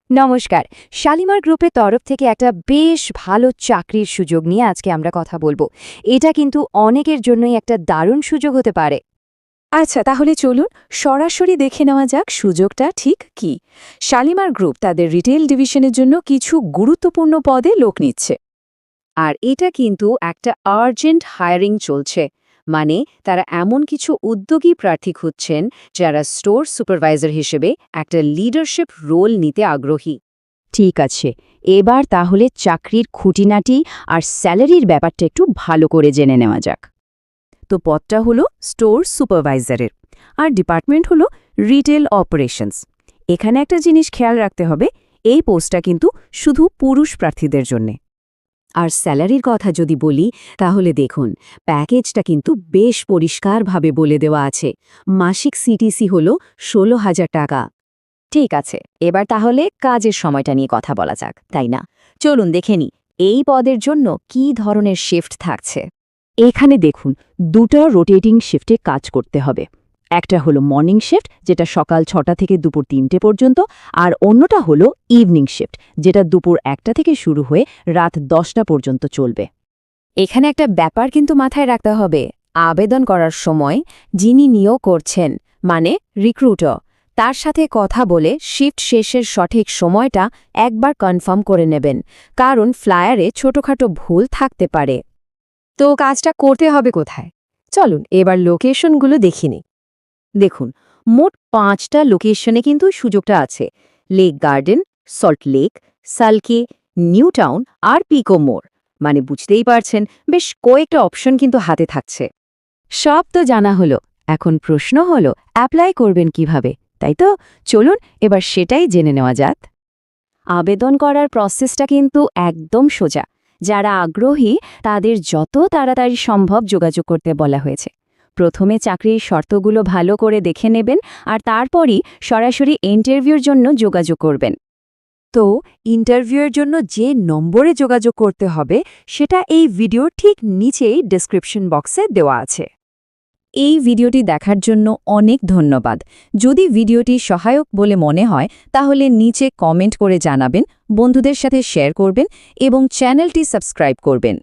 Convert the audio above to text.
নমস্কার। শালিমার গ্রুপের তরফ থেকে একটা বেশ ভালো চাকরির সুযোগ নিয়ে আজকে আমরা কথা বলবো। এটা কিন্তু অনেকের জন্যই একটা দারুণ সুযোগ হতে পারে। আচ্ছা, তাহলে চলুন সরাসরি দেখে নেওয়া যাক সুযোগটা ঠিক কি। শালিমার গ্রুপ তাদের রিটেল ডিভিশনের জন্য কিছু গুরুত্বপূর্ণ পদে লোক নিচ্ছে। আর এটা কিন্তু একটা আর্জেন্ট হায়ারিং চলছে, মানে তারা এমন কিছু উদ্যোগী প্রার্থী খুঁজছেন যারা স্টোর সুপারভাইজার হিসেবে একটা লিডারশিপ রোল নিতে আগ্রহী। ঠিক আছে, এবার তাহলে চাকরির খুঁটিনাটি আর স্যালারির ব্যাপারটা একটু ভালো করে জেনে নেওয়া যাক। তো পদটা হলো স্টোর সুপারভাইজারের, আর ডিপার্টমেন্ট হলো রিটেল অপারেশনস। এখানে একটা জিনিস খেয়াল রাখতে হবে, এই পোস্টটা কিন্তু শুধু পুরুষ প্রার্থীদের জন্যে। আর স্যালারির কথা যদি বলি তাহলে দেখুন, প্যাকেজটা কিন্তু বেশ পরিষ্কারভাবে বলে দেওয়া আছে। মাসিক সিটিসি হল ১৬,০০০ টাকা। ঠিক আছে, এবার তাহলে কাজের সময়টা নিয়ে কথা বলা যাক, তাই না? চলুন দেখে নিই এই পদের জন্য কী ধরনের শিফট থাকছে। এখানে দেখুন, দুটো রোটেটিং শিফটে কাজ করতে হবে। একটা হলো মর্নিং শিফট, যেটা সকাল ৬টা থেকে দুপুর ৩টে পর্যন্ত, আর অন্যটা হলো ইভিনিং শিফট, যেটা দুপুর ১টা থেকে শুরু হয়ে রাত ১০টা পর্যন্ত চলবে। এখানে একটা ব্যাপার কিন্তু মাথায় রাখতে হবে, আবেদন করার সময় যিনি নিয়োগ করছেন, মানে রিক্রুটার, তার সাথে কথা বলে শিফট শেষের সঠিক সময়টা একবার কনফার্ম করে নেবেন, কারণ ফ্লায়ারে ছোটখাটো ভুল থাকতে পারে। তো কাজটা করতে হবে কোথায়? চলুন এবার লোকেশনগুলো দেখিনি। দেখুন, মোট 5টা লোকেশনে কিন্তু সুযোগটা আছে: Lake Garden, Salt Lake, Salkia, New Town আর পিকো মোড়। মানে বুঝতেই পারছেন, বেশ কয়েকটা অপশন কিন্তু হাতে থাকছে। সব তো জানা হলো, এখন প্রশ্ন হলো অ্যাপ্লাই করবেন কিভাবে, তাই তো? চলুন এবার সেটাই জেনে নেওয়া যাক। আবেদন করার প্রসেসটা কিন্তু একদম সোজা। যারা আগ্রহী তাদের যত তাড়াতাড়ি সম্ভব যোগাযোগ করতে বলা হয়েছে। প্রথমে চাকরির শর্তগুলো ভালো করে দেখে নেবেন, আর তারপরই সরাসরি ইন্টারভিউর জন্য যোগাযোগ করবেন। তো ইন্টারভিউয়ের জন্য যে নম্বরে যোগাযোগ করতে হবে সেটা এই ভিডিওর ঠিক নিচেই ডেসক্রিপশন বক্সে দেওয়া আছে। এই ভিডিওটি দেখার জন্য অনেক ধন্যবাদ। যদি ভিডিওটি সহায়ক বলে মনে হয় তাহলে নিচে কমেন্ট করে জানাবেন, বন্ধুদের সাথে শেয়ার করবেন এবং চ্যানেলটি সাবস্ক্রাইব করবেন।